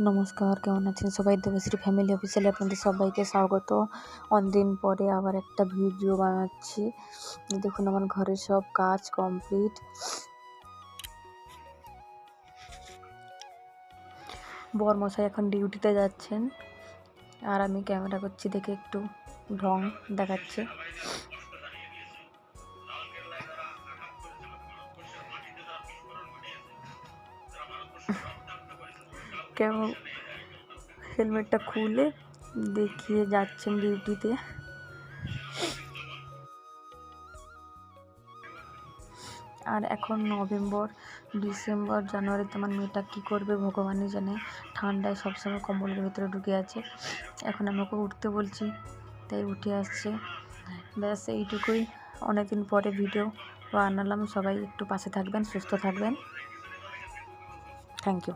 নমস্কার, কেমন আছেন সবাই? দেবশ্রী ফ্যামিলি অফিসিয়ালে আপনাদের সবাইকে স্বাগত। অনেকদিন পরে আবার একটা ভিডিও বানাচ্ছি। দেখুন আমার ঘরের সব কাজ কমপ্লিট। বরমশাই এখন ডিউটিতে যাচ্ছেন আর আমি ক্যামেরা করছি দেখে একটু ঢং দেখাচ্ছে। কেমন হেলমেটটা খুলে দেখিয়ে যাচ্ছেন ডিউটিতে। আর এখন নভেম্বর, ডিসেম্বর, জানুয়ারিতে আমার মেয়েটা কী করবে ভগবানই জানে। ঠান্ডায় সবসময় কম্বলের ভিতরে ঢুকে আছে। এখন আমাকে উঠতে বলছি, তাই উঠে আসছে। ব্যাস এইটুকুই। অনেকদিন পরে ভিডিও বানালাম। সবাই একটু পাশে থাকবেন, সুস্থ থাকবেন। Thank you.